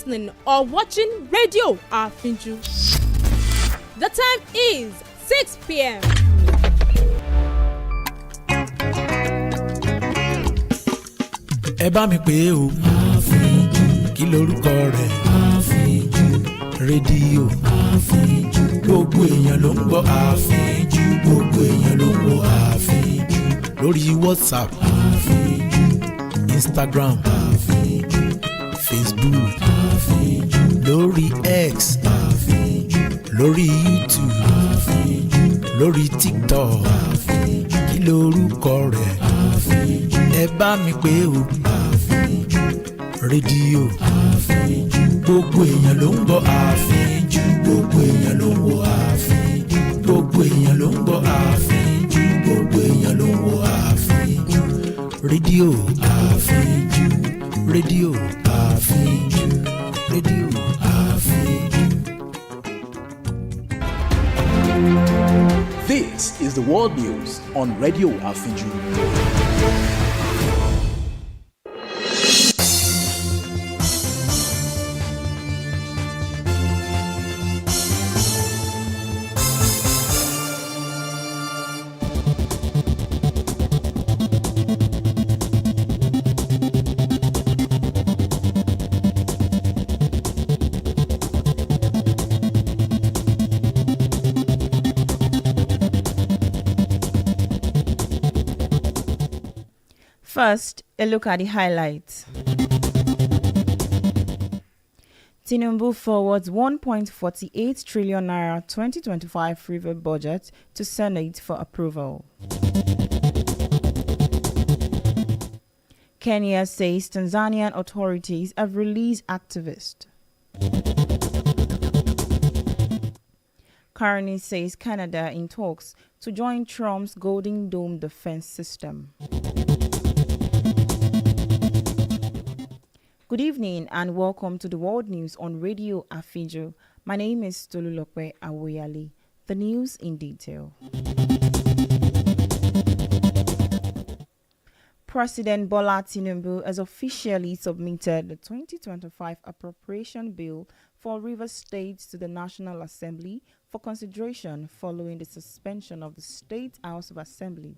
listening or watching Radio Afinju. The time is 6 p.m. Ẹ bá mi pè é o. Àfíjù. Kí lorúkọ rẹ̀? Àfíjù. Rédíò. Àfíjù. Gbogbo èèyàn ló ń gbọ́ Àfíjù. Gbogbo èèyàn ló ń gbọ́ Àfíjù. Lórí WhatsApp. Àfíjù. Instagram. Àfíjù. Facebook. Àfíjù. Lórí X. Àfíjù. Lórí YouTube. Àfíjù. Lórí TikTok. Àfíjù. Kí lorúkọ rẹ̀? Àfíjù. Ẹ bá mi pè é o. Àfíjù. Rédíò. Àfíjù. Gbogbo èèyàn ló ń gbọ́ Àfíjù. Gbogbo èèyàn ló ń gbọ́ Àfíjù. Gbogbo èèyàn ló ń gbọ́ Àfíjù. Gbogbo èèyàn ló ń gbọ́ Àfíjù. Rédíò Àfíjù. Rédíò Àfíjù. Rédíò Àfíjù. This is the world news on Radio Afinju. First, a look at the highlights. Tinubu forwards 1.48 trillion naira 2025 river budget to Senate for approval. Kenya says Tanzanian authorities have released activists. Carney says Canada in talks to join Trump's Golden Dome defense system. Good evening and welcome to the World News on Radio Afinju. My name is Tolulope Awoyale. The news in detail. President Bola Tinubu has officially submitted the 2025 appropriation bill for Rivers State to the National Assembly for consideration following the suspension of the State House of Assembly.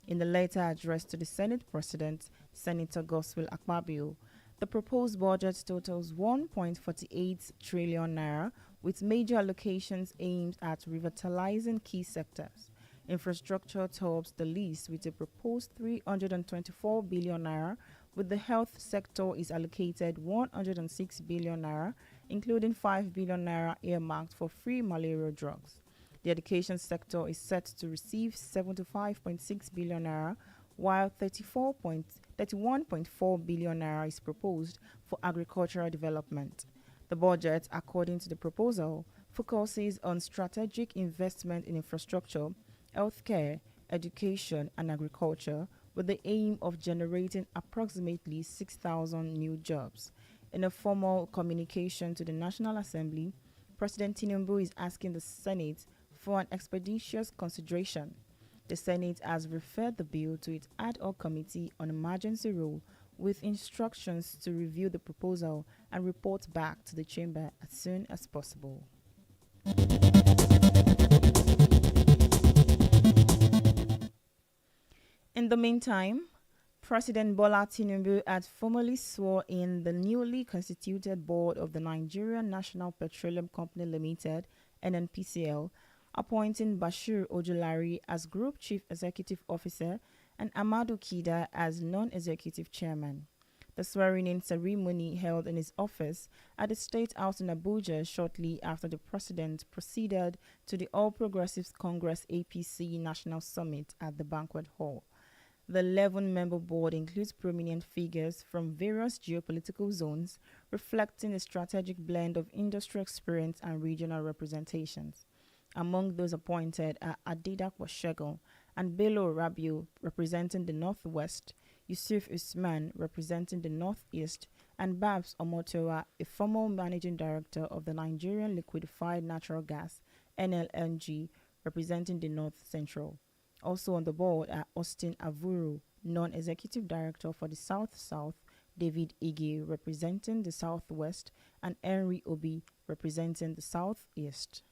In the letter addressed to the Senate President, Senator Godswill Akpabio, the proposed budget totals 1.48 trillion naira, with major allocations aimed at revitalizing key sectors. Infrastructure tops the list with a proposed 324 billion naira, with the health sector is allocated 106 billion naira, including 5 billion naira earmarked for free malaria drugs. The education sector is set to receive 75.6 billion naira, while 31.4 billion naira is proposed for agricultural development. The budget, according to the proposal, focuses on strategic investment in infrastructure, healthcare, education, and agriculture, with the aim of generating approximately 6,000 new jobs. In a formal communication to the National Assembly, President Tinubu is asking the Senate for an expeditious consideration. The Senate has referred the bill to its ad hoc committee on emergency rule with instructions to review the proposal and report back to the chamber as soon as possible. In the meantime, President Bola Tinubu had formally sworn in the newly constituted board of the Nigerian National Petroleum Company Limited, NNPCL, appointing Bashir Ojulari as Group Chief Executive Officer and Amadou Kida as Non-Executive Chairman. The swearing-in ceremony held in his office at the State House in Abuja shortly after the President proceeded to the All Progressives Congress APC National Summit at the Banquet Hall. The 11-member board includes prominent figures from various geopolitical zones, reflecting a strategic blend of industry experience and regional representations. Among those appointed are Adedapo Shegun and Bello Rabiu, representing the Northwest, Yusuf Usman, representing the Northeast, and Babs Omotowa, a former managing director of the Nigerian Liquefied Natural Gas, NLNG, representing the North Central. Also on the board are Austin Avuru, non-executive director for the South-South, David Ige representing the Southwest, and Henry Obi representing the Southeast.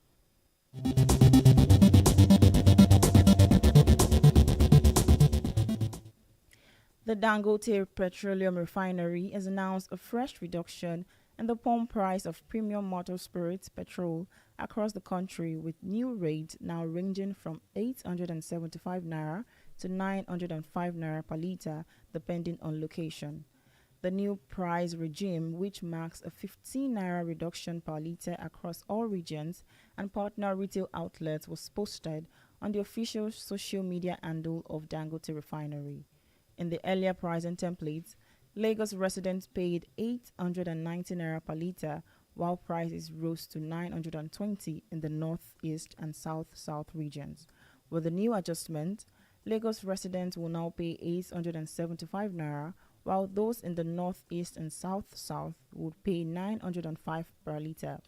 The Dangote Petroleum Refinery has announced a fresh reduction in the pump price of premium motor spirits petrol across the country, with new rates now ranging from 875 naira to 905 naira per litre, depending on location. The new price regime, which marks a 15 naira reduction per litre across all regions and partner retail outlets, was posted on the official social media handle of Dangote Refinery. In the earlier pricing templates, Lagos residents paid 890 naira per litre, while prices rose to 920 in the northeast and south-south regions. With the new adjustment, Lagos residents will now pay 875 naira, while those in the northeast and south-south would pay 905 per litre.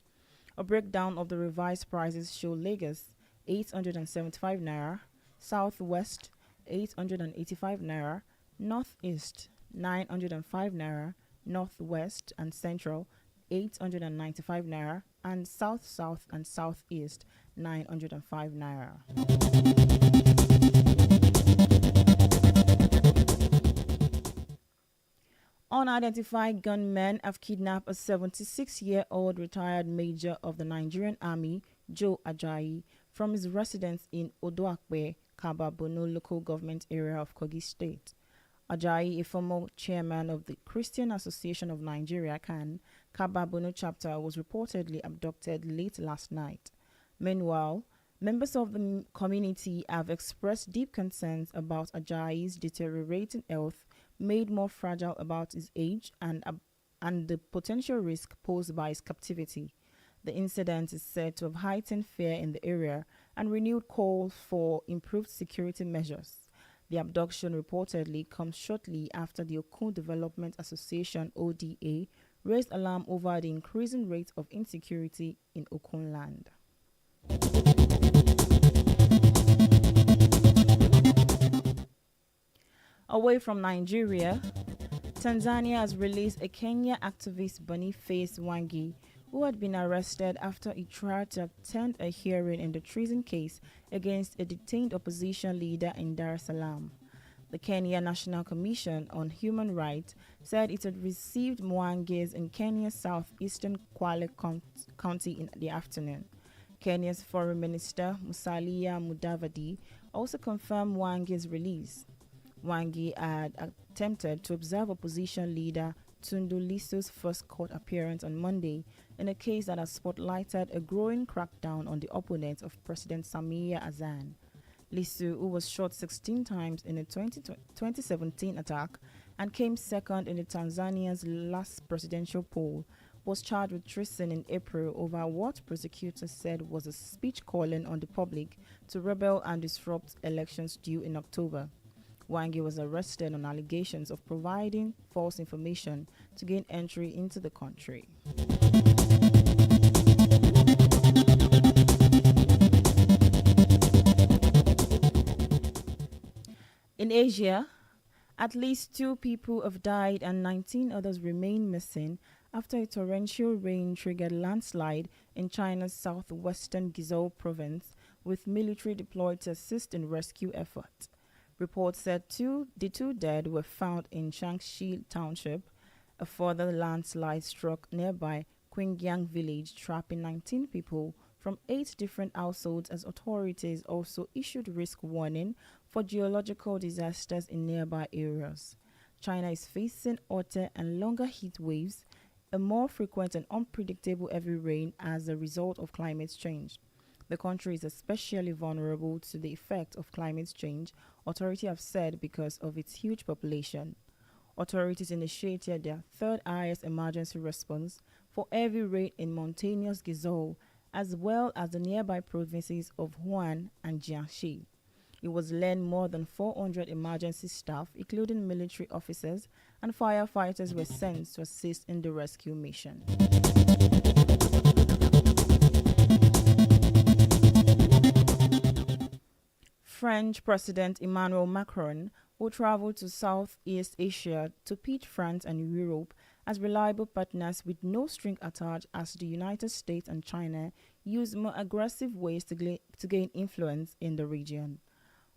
A breakdown of the revised prices show Lagos 875 naira, southwest 885 naira, northeast 905 naira, northwest and central 895 naira, and south-south and southeast 905 naira. Unidentified gunmen have kidnapped a 76-year-old retired major of the Nigerian Army, Joe Ajayi, from his residence in Odoakpe, Kababono local government area of Kogi State. Ajayi, a former chairman of the Christian Association of Nigeria, CAN, Kababono chapter, was reportedly abducted late last night. Meanwhile, members of the community have expressed deep concerns about Ajayi's deteriorating health, made more fragile about his age, and the potential risk posed by his captivity. The incident is said to have heightened fear in the area and renewed calls for improved security measures. The abduction reportedly comes shortly after the Okun Development Association (ODA) raised alarm over the increasing rate of insecurity in Okun land. Away from Nigeria, Tanzania has released a Kenya activist Boniface Wangi, who had been arrested after he tried to attend a hearing in the treason case against a detained opposition leader in Dar es Salaam. The Kenya National Commission on Human Rights said it had received Mwangi's in Kenya's southeastern Kwale County in the afternoon. Kenya's Foreign Minister Musalia Mudavadi also confirmed Mwangi's release. Wangi had attempted to observe opposition leader Tundu Lissu's first court appearance on Monday in a case that has spotlighted a growing crackdown on the opponents of President Samia Hassan. Lissu, who was shot 16 times in a 2017 attack and came second in the Tanzania's last presidential poll, was charged with treason in April over what prosecutors said was a speech calling on the public to rebel and disrupt elections due in October. Wangi was arrested on allegations of providing false information to gain entry into the country. In Asia, at least 2 people have died and 19 others remain missing after a torrential rain triggered landslide in China's southwestern Guizhou province, with military deployed to assist in rescue efforts. Reports said the two dead were found in Shangxi Township. A further landslide struck nearby Qingyang village, trapping 19 people from 8 different households, as authorities also issued risk warning for geological disasters in nearby areas. China is facing hotter and longer heat waves, a more frequent and unpredictable heavy rain as a result of climate change. The country is especially vulnerable to the effect of climate change, authorities have said, because of its huge population. Authorities initiated their third highest emergency response for heavy rain in mountainous Guizhou, as well as the nearby provinces of Hunan and Jiangxi. It was led more than 400 emergency staff, including military officers, and firefighters were sent to assist in the rescue mission. French President Emmanuel Macron will travel to Southeast Asia to pit France and Europe as reliable partners with no string attached as the United States and China use more aggressive ways to gain influence in the region.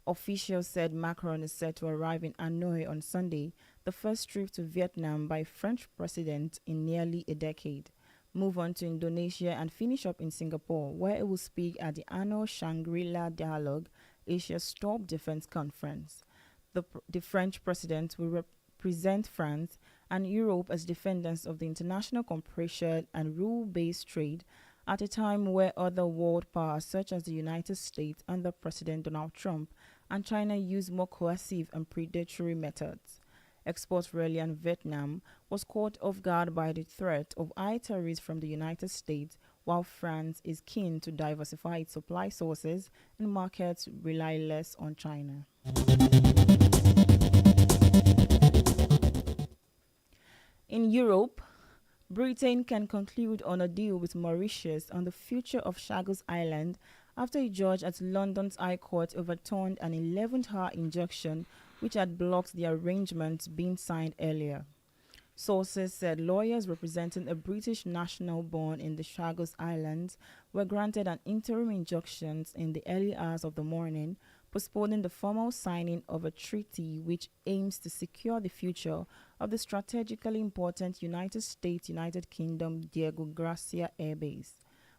Officials said Macron is set to arrive in Hanoi on Sunday, the first trip to Vietnam by a French president in nearly a decade. Move on to Indonesia and finish up in Singapore, where it will speak at the annual Shangri-La Dialogue, Asia's top defense conference. The French president will represent France and Europe as defenders of the international cooperation and rule-based trade at a time where other world powers such as the United States under President Donald Trump and China use more coercive and predatory methods. Export rally in Vietnam was caught off guard by the threat of high tariffs from the United States, while France is keen to diversify its supply sources and markets rely less on China. In Europe, Britain can conclude on a deal with Mauritius on the future of Chagos Island after a judge at London's High Court overturned an 11th-hour injunction which had blocked the arrangement being signed earlier. Sources said lawyers representing a British national born in the Chagos Islands were granted an interim injunction in the early hours of the morning, postponing the formal signing of a treaty which aims to secure the future of the strategically important United States-United Kingdom Diego Garcia Air Base.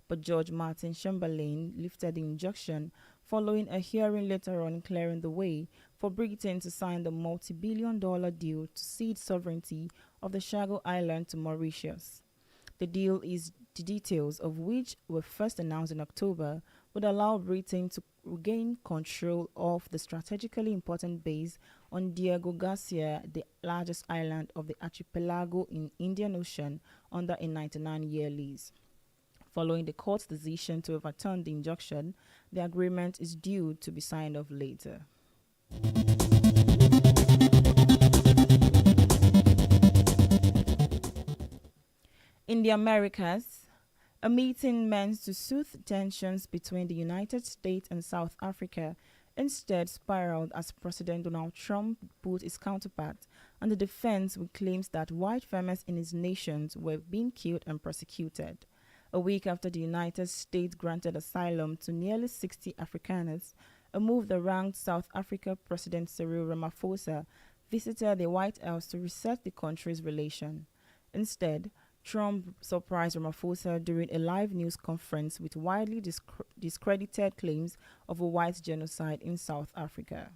But Judge Martin Chamberlain lifted the injunction following a hearing later on clearing the way for Britain to sign the multi-billion-dollar deal to cede sovereignty of the Chagos Island to Mauritius. The deal, the details of which were first announced in October, would allow Britain to regain control of the strategically important base on Diego Garcia, the largest island of the archipelago in Indian Ocean, under a 99-year lease. Following the court's decision to overturn the injunction, the agreement is due to be signed off later. In the Americas, a meeting meant to soothe tensions between the United States and South Africa instead spiraled as President Donald Trump put his counterpart on the defense with claims that white farmers in his nations were being killed and persecuted. A week after the United States granted asylum to nearly 60 Afrikaners, a move that ranked South Africa President Cyril Ramaphosa visited the White House to reset the country's relation. Instead, Trump surprised Ramaphosa during a live news conference with widely discredited claims of a white genocide in South Africa.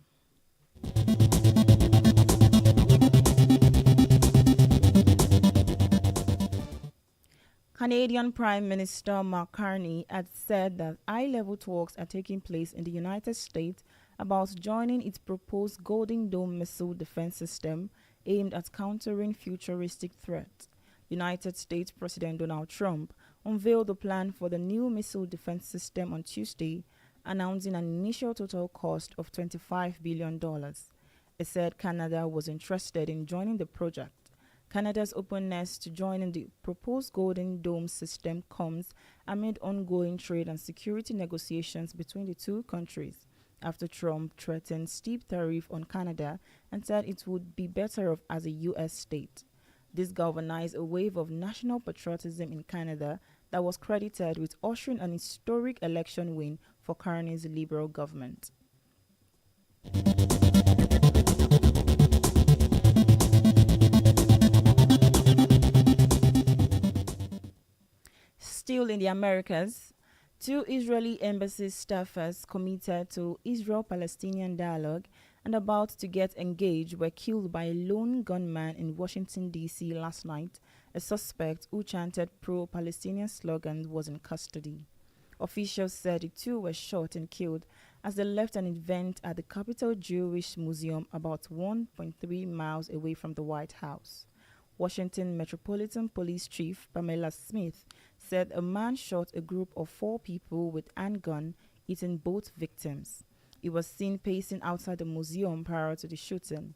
Canadian Prime Minister Mark Carney had said that high-level talks are taking place in the United States about joining its proposed Golden Dome missile defense system aimed at countering futuristic threats. United States President Donald Trump unveiled the plan for the new missile defense system on Tuesday, announcing an initial total cost of $25 billion. It said Canada was interested in joining the project. Canada's openness to joining the proposed Golden Dome system comes amid ongoing trade and security negotiations between the two countries, after Trump threatened steep tariff on Canada and said it would be better off as a U.S. state. This galvanized a wave of national patriotism in Canada that was credited with ushering an historic election win for Carney's Liberal government. Still in the Americas, two Israeli embassy staffers committed to Israel-Palestinian dialogue and about to get engaged were killed by a lone gunman in Washington, D.C. last night. A suspect who chanted pro-Palestinian slogans was in custody. Officials said the two were shot and killed as they left an event at the Capital Jewish Museum about 1.3 miles away from the White House. Washington Metropolitan Police Chief Pamela Smith said a man shot a group of 4 people with handgun, hitting both victims. He was seen pacing outside the museum prior to the shooting.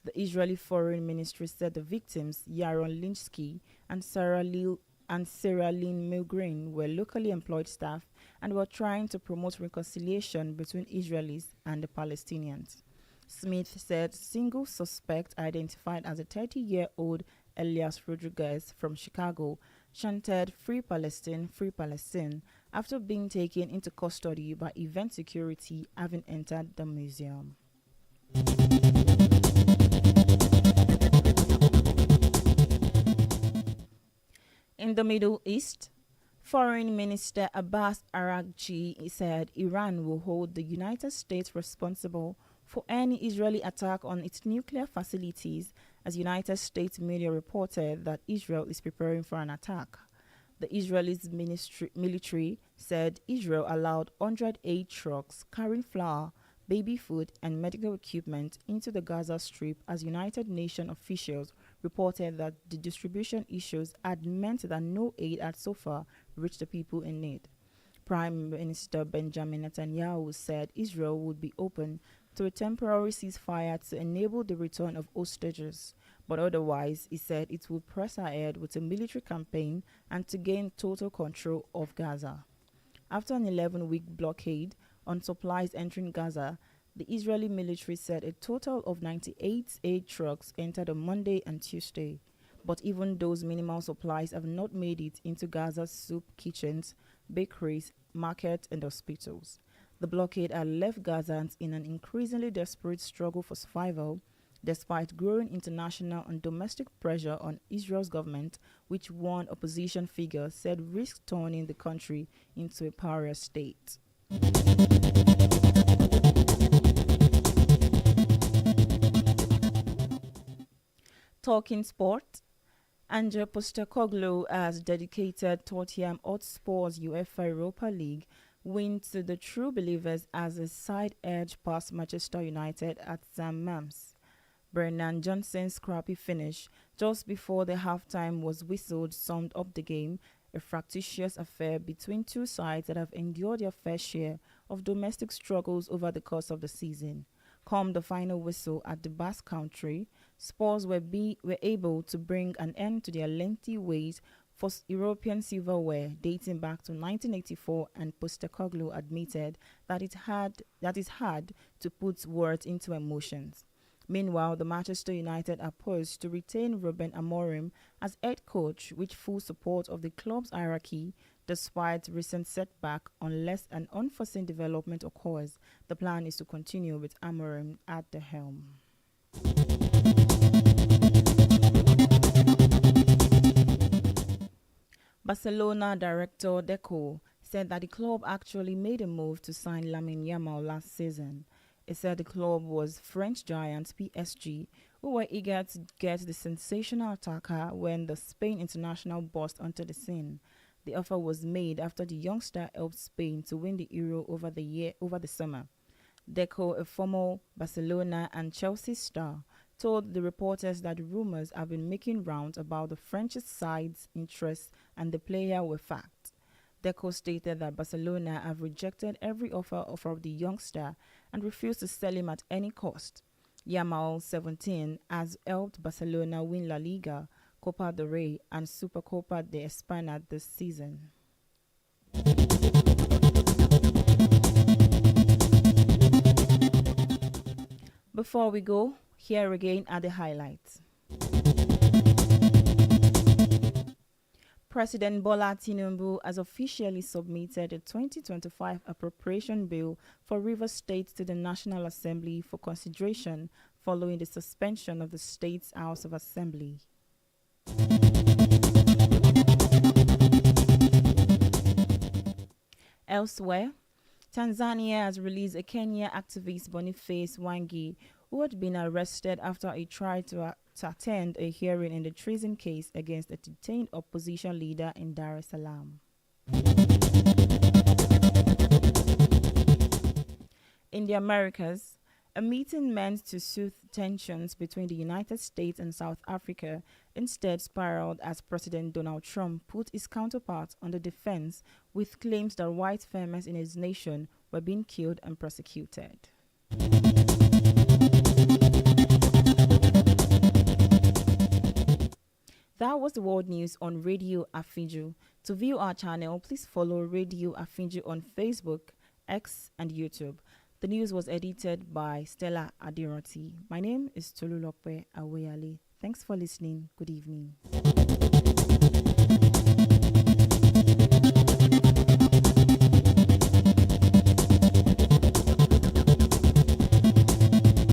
The Israeli Foreign Ministry said the victims, Yaron Linsky and Sarah Lynn Milgren, were locally employed staff and were trying to promote reconciliation between Israelis and the Palestinians. Smith said single suspect identified as a 30-year-old Elias Rodriguez from Chicago chanted Free Palestine, after being taken into custody by event security having entered the museum. In the Middle East, Foreign Minister Abbas Araghchi said Iran will hold the United States responsible for any Israeli attack on its nuclear facilities, as United States media reported that Israel is preparing for an attack. The Israeli military said Israel allowed 108 trucks carrying flour, baby food, and medical equipment into the Gaza Strip, as United Nations officials reported that the distribution issues had meant that no aid had so far reached the people in need. Prime Minister Benjamin Netanyahu said Israel would be open to a temporary ceasefire to enable the return of hostages, but otherwise, he said it will press ahead with a military campaign and to gain total control of Gaza. After an 11-week blockade on supplies entering Gaza, the Israeli military said a total of 98 aid trucks entered on Monday and Tuesday. But even those minimal supplies have not made it into Gaza's soup kitchens, bakeries, markets, and hospitals. The blockade had left Gazans in an increasingly desperate struggle for survival, despite growing international and domestic pressure on Israel's government, which one opposition figure said risked turning the country into a pariah state. Talking sport, Andre Postecoglou has dedicated Tottenham Hotspur's UEFA Europa League win to the true believers as a side edge past Manchester United at St. Mam's. Brennan Johnson's scrappy finish just before the halftime was whistled summed up the game, a fractious affair between two sides that have endured their fair share of domestic struggles over the course of the season. Come the final whistle at the Basque Country, Spurs were able to bring an end to their lengthy wait for European silverware dating back to 1984, and Postecoglou admitted that it is hard to put words into emotions. Meanwhile, the Manchester United are poised to retain Ruben Amorim as head coach with full support of the club's hierarchy despite recent setback. Unless an unforeseen development occurs, the plan is to continue with Amorim at the helm. Barcelona director Deco said that the club actually made a move to sign Lamine Yamal last season. He said the club was French giant PSG, who were eager to get the sensational attacker when the Spain international burst onto the scene. The offer was made after the youngster helped Spain to win the Euro over the summer. Deco, a former Barcelona and Chelsea star, told the reporters that rumors have been making rounds about the French side's interest and the player were fact. Deco stated that Barcelona have rejected every offer of the youngster and refused to sell him at any cost. Yamal, 17, has helped Barcelona win La Liga, Copa del Rey, and Supercopa de España this season. Before we go, here again are the highlights. President Bola Tinubu has officially submitted a 2025 appropriation bill for Rivers State to the National Assembly for consideration following the suspension of the state's House of Assembly. Elsewhere, Tanzania has released a Kenya activist Boniface Wangi, who had been arrested after he tried to attend a hearing in the treason case against a detained opposition leader in Dar es Salaam. In the Americas, a meeting meant to soothe tensions between the United States and South Africa instead spiraled as President Donald Trump put his counterpart on the defense with claims that white farmers in his nation were being killed and persecuted. That was the world news on Radio Afiju. To view our channel, please follow Radio Afiju on Facebook, X, and YouTube. The news was edited by Stella Adiroti. My name is Tolulope Awoyale. Thanks for listening. Good evening.